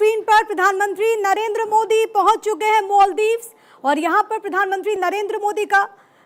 Screen पर प्रधानमंत्री नरेंद्र मोदी पहुंच चुके हैं मालदीव्स और यहां पर प्रधानमंत्री नरेंद्र मोदी का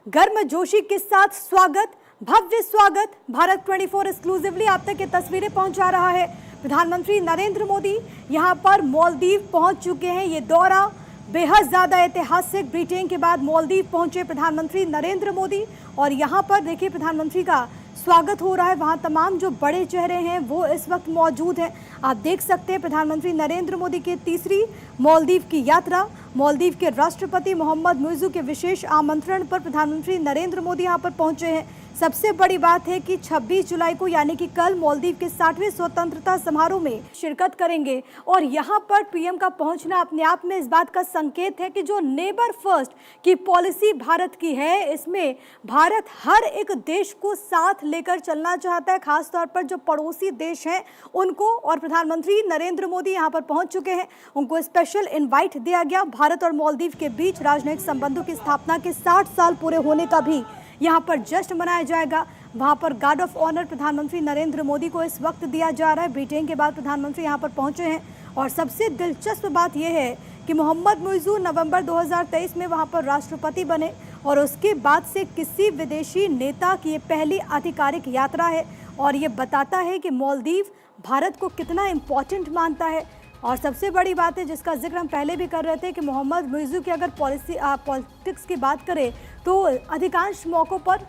गर्मजोशी के साथ स्वागत, भव्य स्वागत भारत 24 एक्सक्लूसिवली आप तक ये तस्वीरें पहुंचा रहा है। प्रधानमंत्री नरेंद्र मोदी यहां पर मालदीव पहुंच चुके हैं। ये दौरा बेहद ज्यादा ऐतिहासिक, ब्रिटेन के बाद मालदीव पहुंचे प्रधानमंत्री नरेंद्र मोदी और यहां पर देखिए प्रधानमंत्री का स्वागत हो रहा है। वहां तमाम जो बड़े चेहरे हैं वो इस वक्त मौजूद हैं। आप देख सकते हैं प्रधानमंत्री नरेंद्र मोदी की तीसरी मालदीव की यात्रा। मालदीव के राष्ट्रपति मोहम्मद मुइज़्ज़ू के विशेष आमंत्रण पर प्रधानमंत्री नरेंद्र मोदी यहां पर पहुंचे हैं। सबसे बड़ी बात है कि 26 जुलाई को यानी कि कल मालदीव के 60वें स्वतंत्रता समारोह में शिरकत करेंगे और यहां पर पीएम का पहुंचना अपने आप में इस बात का संकेत है कि जो नेबर फर्स्ट की पॉलिसी भारत की है, इसमें भारत हर एक देश को साथ लेकर चलना चाहता है, खासतौर पर जो पड़ोसी देश हैं उनको। और प्रधानमंत्री नरेंद्र मोदी यहां पर पहुंच चुके हैं। उनको स्पेशल इन्वाइट दिया गया। भारत और मालदीव के बीच राजनयिक संबंधों की स्थापना के 60 साल पूरे होने का भी यहाँ पर जश्न मनाया जाएगा। वहाँ पर गार्ड ऑफ ऑनर प्रधानमंत्री नरेंद्र मोदी को इस वक्त दिया जा रहा है। ब्रिटेन के बाद प्रधानमंत्री यहाँ पर पहुँचे हैं और सबसे दिलचस्प बात यह है कि मोहम्मद मुइज़्ज़ू नवंबर 2023 में वहाँ पर राष्ट्रपति बने और उसके बाद से किसी विदेशी नेता की ये पहली आधिकारिक यात्रा है और ये बताता है कि मालदीव भारत को कितना इम्पोर्टेंट मानता है। और सबसे बड़ी बात है जिसका जिक्र हम पहले भी कर रहे थे कि मोहम्मद मुइज़्ज़ू की अगर पॉलिटिक्स की बात करें तो अधिकांश मौक़ों पर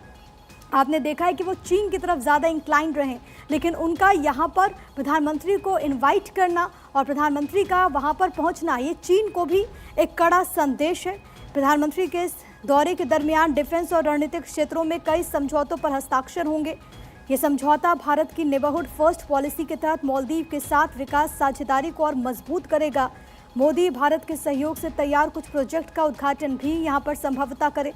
आपने देखा है कि वो चीन की तरफ ज़्यादा इंक्लाइंड रहे, लेकिन उनका यहाँ पर प्रधानमंत्री को इनवाइट करना और प्रधानमंत्री का वहाँ पर पहुँचना ये चीन को भी एक कड़ा संदेश है। प्रधानमंत्री के इस दौरे के दरमियान डिफेंस और रणनीतिक क्षेत्रों में कई समझौतों पर हस्ताक्षर होंगे। ये समझौता भारत की नेबरहुड फर्स्ट पॉलिसी के तहत मालदीव के साथ विकास साझेदारी को और मजबूत करेगा। मोदी भारत के सहयोग से तैयार कुछ प्रोजेक्ट का उद्घाटन भी यहाँ पर संभवतः करे।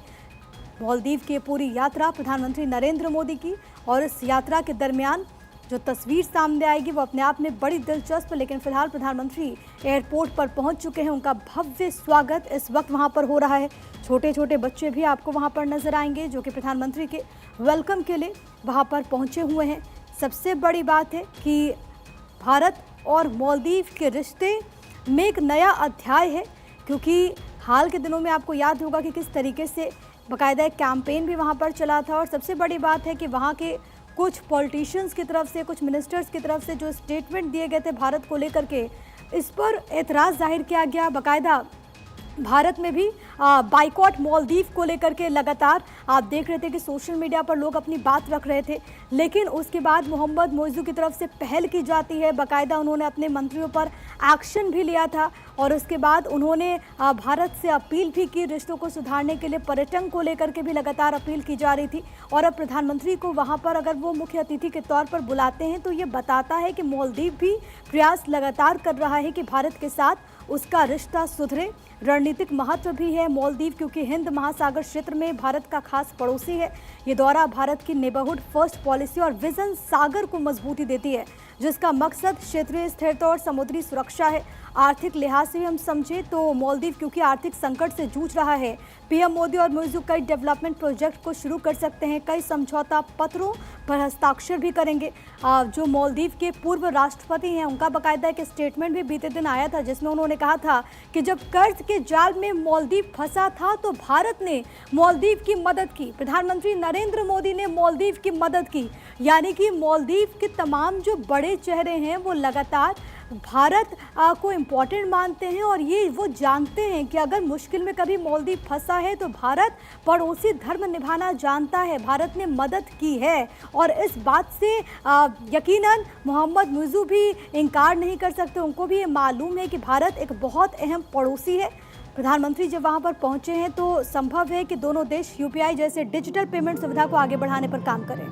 मालदीव की पूरी यात्रा प्रधानमंत्री नरेंद्र मोदी की और इस यात्रा के दरमियान जो तस्वीर सामने आएगी वो अपने आप में बड़ी दिलचस्प, लेकिन फिलहाल प्रधानमंत्री एयरपोर्ट पर पहुंच चुके हैं। उनका भव्य स्वागत इस वक्त वहां पर हो रहा है। छोटे छोटे बच्चे भी आपको वहां पर नजर आएंगे जो कि प्रधानमंत्री के वेलकम के लिए वहां पर पहुंचे हुए हैं। सबसे बड़ी बात है कि भारत और मालदीव के रिश्ते में एक नया अध्याय है, क्योंकि हाल के दिनों में आपको याद होगा कि किस तरीके से बाकायदा एक कैंपेन भी वहाँ पर चला था। और सबसे बड़ी बात है कि वहाँ के कुछ पॉलिटिशियंस की तरफ से, कुछ मिनिस्टर्स की तरफ से जो स्टेटमेंट दिए गए थे भारत को लेकर के, इस पर एतराज़ जाहिर किया गया। बाकायदा भारत में भी बाइकॉट मालदीव को लेकर के लगातार आप देख रहे थे कि सोशल मीडिया पर लोग अपनी बात रख रहे थे, लेकिन उसके बाद मोहम्मद मुइज़्ज़ू की तरफ से पहल की जाती है। बाकायदा उन्होंने अपने मंत्रियों पर एक्शन भी लिया था और उसके बाद उन्होंने भारत से अपील भी की। रिश्तों को सुधारने के लिए पर्यटन को लेकर के भी लगातार अपील की जा रही थी और अब प्रधानमंत्री को वहाँ पर अगर वो मुख्य अतिथि के तौर पर बुलाते हैं तो ये बताता है कि मालदीव भी प्रयास लगातार कर रहा है कि भारत के साथ उसका रिश्ता सुधरे। रणनीतिक महत्व भी है मालदीव, क्योंकि हिंद महासागर क्षेत्र में भारत का खास पड़ोसी है। ये दौरा भारत की नेबरहुड फर्स्ट पॉलिसी और विजन सागर को मजबूती देती है, जिसका मकसद क्षेत्रीय स्थिरता और समुद्री सुरक्षा है। आर्थिक लिहाज से भी हम समझे तो मालदीव क्योंकि आर्थिक संकट से जूझ रहा है, पीएम मोदी और मुइज़्ज़ू कई डेवलपमेंट प्रोजेक्ट को शुरू कर सकते हैं, कई समझौता पत्रों पर हस्ताक्षर भी करेंगे। जो मालदीव के पूर्व राष्ट्रपति हैं उनका बाकायदा एक स्टेटमेंट भी बीते दिन आया था जिसमें उन्होंने कहा था कि जब कर्ज के जाल में मालदीव फंसा था तो भारत ने मालदीव की मदद की, प्रधानमंत्री नरेंद्र मोदी ने मालदीव की मदद की। यानी कि मालदीव के तमाम जो बड़े चेहरे हैं वो लगातार भारत को इम्पोर्टेंट मानते हैं और ये वो जानते हैं कि अगर मुश्किल में कभी मालदीव फंसा है तो भारत पड़ोसी धर्म निभाना जानता है, भारत ने मदद की है। और इस बात से यकीनन मोहम्मद मुइज़्ज़ू भी इनकार नहीं कर सकते। उनको भी ये मालूम है कि भारत एक बहुत अहम पड़ोसी है। प्रधानमंत्री जब वहाँ पर पहुँचे हैं तो संभव है कि दोनों देश यूपीआई जैसे डिजिटल पेमेंट सुविधा को आगे बढ़ाने पर काम करें।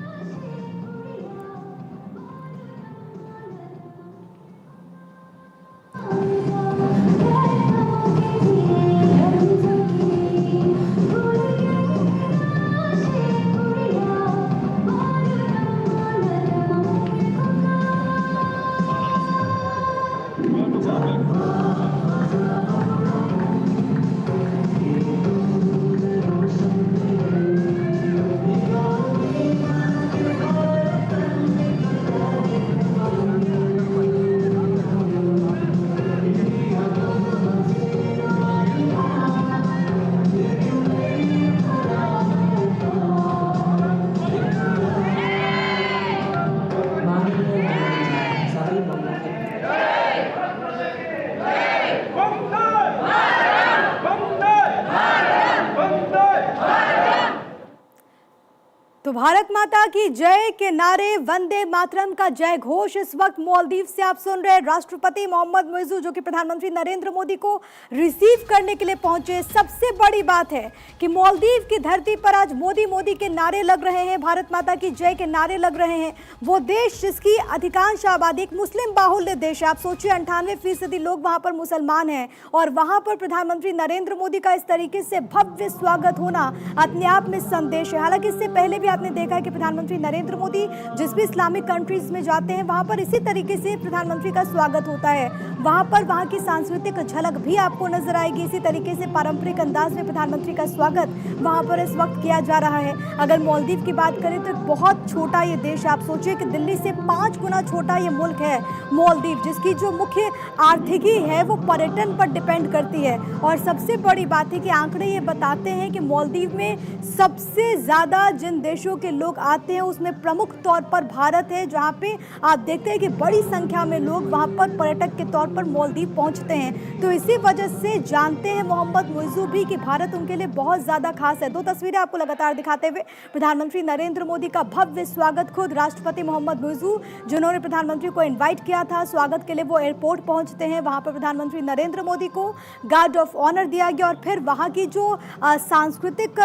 तो भारत माता की जय के नारे, वंदे मातरम का जय घोष इस वक्त मालदीव से आप सुन रहे हैं। राष्ट्रपति मोहम्मद मुइज़्ज़ू जो कि प्रधानमंत्री नरेंद्र मोदी को रिसीव करने के लिए पहुंचे। सबसे बड़ी बात है कि मालदीव की धरती पर आज मोदी मोदी के नारे लग रहे हैं, भारत माता की जय के नारे लग रहे हैं। वो देश जिसकी अधिकांश आबादी एक मुस्लिम बाहुल्य देश है। आप सोचिए 98% लोग वहां पर मुसलमान हैं और वहां पर प्रधानमंत्री नरेंद्र मोदी का इस तरीके से भव्य स्वागत होना अपने आप में संदेश है। हालांकि इससे पहले भी आपने देखा है कि प्रधानमंत्री नरेंद्र मोदी जिस भी इस्लामिक कंट्रीज में जाते हैं वहां पर इसी तरीके से प्रधानमंत्री का स्वागत होता है। वहां पर वहां की सांस्कृतिक झलक भी आपको नजर आएगी। इसी तरीके से पारंपरिक अंदाज में प्रधानमंत्री का स्वागत वहां पर इस वक्त किया जा रहा है। अगर मालदीव की बात करें तो बहुत छोटा ये देश, आप सोचिए कि दिल्ली से 5 गुना छोटा ये मुल्क है मालदीव, जिसकी जो मुख्य आर्थिकी है वो पर्यटन पर डिपेंड करती है। और सबसे बड़ी बात है कि आंकड़े ये बताते हैं कि मालदीव में सबसे ज्यादा जिन देशों के लोग आते हैं उसमें प्रमुख तौर पर भारत है, जहां पे आप देखते हैं कि बड़ी संख्या में लोग वहां पर पर्यटक के तौर पर मालदीव पहुंचते हैं। तो इसी वजह से जानते हैं मोहम्मद मुइज़्ज़ू भी कि भारत उनके लिए बहुत ज्यादा खास है। 2 तस्वीरें आपको लगातार दिखाते हुए प्रधानमंत्री नरेंद्र मोदी का भव्य स्वागत, खुद राष्ट्रपति मोहम्मद मुइज़्ज़ू जिन्होंने प्रधानमंत्री को इन्वाइट किया था स्वागत के लिए, वो एयरपोर्ट पहुंचते हैं। वहां पर प्रधानमंत्री नरेंद्र मोदी को गार्ड ऑफ ऑनर दिया गया और फिर वहां की जो सांस्कृतिक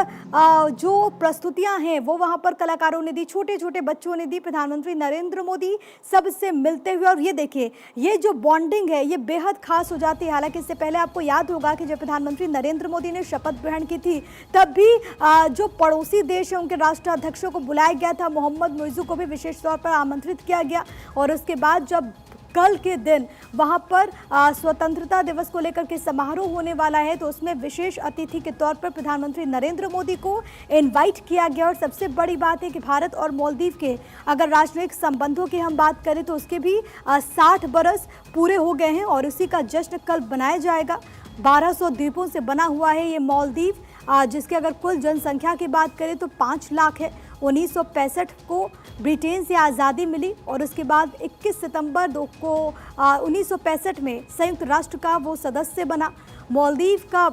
जो प्रस्तुतियां हैं वो वहां पर कलाकारों ने दी, छोटे छोटे बच्चों ने दी। प्रधानमंत्री नरेंद्र मोदी सबसे मिलते हुए, और ये देखिए ये जो बॉन्डिंग है ये बेहद खास हो जाती है। हालांकि इससे पहले आपको याद होगा कि जब प्रधानमंत्री नरेंद्र मोदी ने शपथ ग्रहण की थी तब भी जो पड़ोसी देश है उनके राष्ट्राध्यक्षों को बुलाया गया था, मोहम्मद मुइज़्ज़ू को भी विशेष तौर पर आमंत्रित किया गया। और उसके बाद जब कल के दिन वहां पर स्वतंत्रता दिवस को लेकर के समारोह होने वाला है तो उसमें विशेष अतिथि के तौर पर प्रधानमंत्री नरेंद्र मोदी को इनवाइट किया गया। और सबसे बड़ी बात है कि भारत और मालदीव के अगर राजनयिक संबंधों की हम बात करें तो उसके भी 60 बरस पूरे हो गए हैं और उसी का जश्न कल बनाया जाएगा। 1200 द्वीपों से बना हुआ है ये मालदीव, जिसके अगर कुल जनसंख्या की बात करें तो 5 लाख है। 1965 को ब्रिटेन से आज़ादी मिली और उसके बाद 21 सितंबर को 1965 में संयुक्त राष्ट्र का वो सदस्य बना। मालदीव का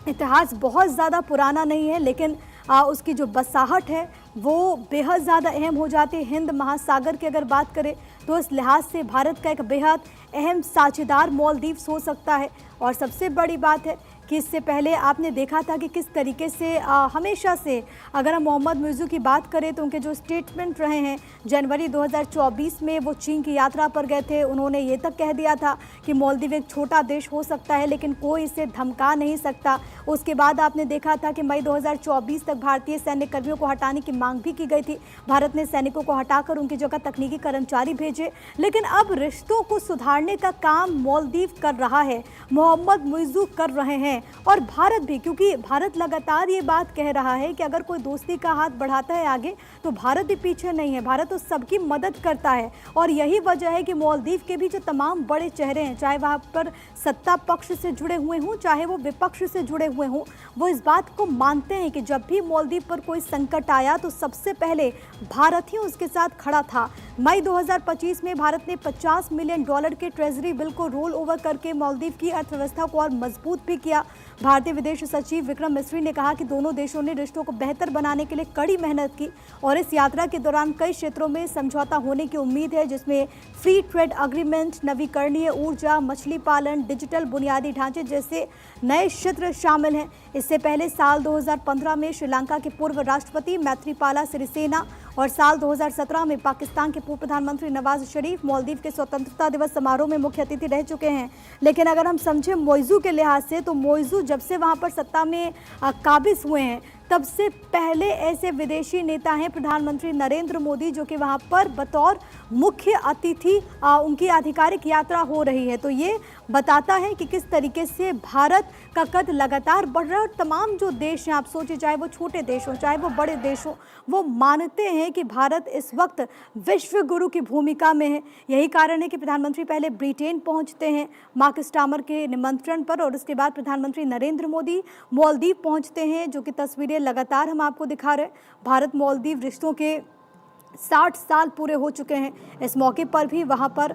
इतिहास बहुत ज़्यादा पुराना नहीं है, लेकिन उसकी जो बसाहट है वो बेहद ज़्यादा अहम हो जाती है। हिंद महासागर की अगर बात करें तो इस लिहाज से भारत का एक बेहद अहम साझेदार मालदीव हो सकता है। और सबसे बड़ी बात है कि इससे पहले आपने देखा था कि किस तरीके से हमेशा से अगर हम मोहम्मद मुइज़्ज़ू की बात करें तो उनके जो स्टेटमेंट रहे हैं, जनवरी 2024 में वो चीन की यात्रा पर गए थे। उन्होंने ये तक कह दिया था कि मालदीव एक छोटा देश हो सकता है लेकिन कोई इसे धमका नहीं सकता। उसके बाद आपने देखा था कि मई 2024 तक भारतीय सैन्य कर्मियों को हटाने की मांग भी की गई थी। भारत ने सैनिकों को हटाकर उनकी जगह तकनीकी कर्मचारी भेजे। लेकिन अब रिश्तों को सुधारने का काम मालदीव कर रहा है, मोहम्मद मुइज़्ज़ू कर रहे हैं और भारत भी, क्योंकि भारत लगातार ये बात कह रहा है कि अगर कोई दोस्ती का हाथ बढ़ाता है आगे तो भारत भी पीछे नहीं है, भारत तो सबकी मदद करता है। और यही वजह है कि मालदीव के भी जो तमाम बड़े चेहरे हैं, चाहे वहाँ पर सत्ता पक्ष से जुड़े हुए हों चाहे वो विपक्ष से जुड़े हुए हों, वो इस बात को मानते हैं कि जब भी मालदीव पर कोई संकट आया तो सबसे पहले भारत ही उसके साथ खड़ा था। मई 2025 में भारत ने $50 मिलियन के ट्रेजरी बिल को रोल ओवर करके मालदीव की अर्थव्यवस्था को और मजबूत भी किया। भारतीय विदेश सचिव विक्रम मिस्री ने कहा कि दोनों देशों ने रिश्तों को बेहतर बनाने के लिए कड़ी मेहनत की और इस यात्रा के दौरान कई क्षेत्रों में समझौता होने की उम्मीद है, जिसमें फ्री ट्रेड अग्रीमेंट, नवीकरणीय ऊर्जा, मछली पालन, डिजिटल बुनियादी ढांचे जैसे नए क्षेत्र शामिल हैं। इससे पहले साल 2015 में श्रीलंका के पूर्व राष्ट्रपति मैत्रीपाला सिरिसेना और साल 2017 में पाकिस्तान के पूर्व प्रधानमंत्री नवाज शरीफ मालदीव के स्वतंत्रता दिवस समारोह में मुख्य अतिथि रह चुके हैं। लेकिन अगर हम समझें मुइज़्ज़ू के लिहाज से तो मुइज़्ज़ू जब से वहां पर सत्ता में काबिज हुए हैं तब से पहले ऐसे विदेशी नेता हैं प्रधानमंत्री नरेंद्र मोदी जो कि वहां पर बतौर मुख्य अतिथि उनकी आधिकारिक यात्रा हो रही है। तो ये बताता है कि किस तरीके से भारत का कद लगातार बढ़ रहा है और तमाम जो देश हैं, आप सोचिए चाहे वो छोटे देश हों चाहे वो बड़े देश हों, वो मानते हैं कि भारत इस वक्त विश्व गुरु की भूमिका में है। यही कारण है कि प्रधानमंत्री पहले ब्रिटेन पहुंचते हैं मार्क स्टार्मर के निमंत्रण पर और उसके बाद प्रधानमंत्री नरेंद्र मोदी मालदीव पहुंचते हैं, जो कि तस्वीरें लगातार हम आपको दिखा रहे हैं। भारत मालदीव रिश्तों के 60 साल पूरे हो चुके हैं। इस मौके पर भी वहाँ पर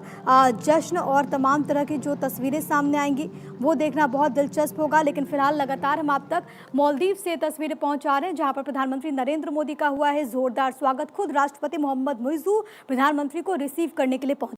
जश्न और तमाम तरह की जो तस्वीरें सामने आएंगी वो देखना बहुत दिलचस्प होगा। लेकिन फिलहाल लगातार हम आप तक मालदीव से तस्वीरें पहुंचा रहे हैं, जहां पर प्रधानमंत्री नरेंद्र मोदी का हुआ है जोरदार स्वागत। खुद राष्ट्रपति मोहम्मद मुइज़्ज़ू प्रधानमंत्री को रिसीव करने के लिए पहुंचे।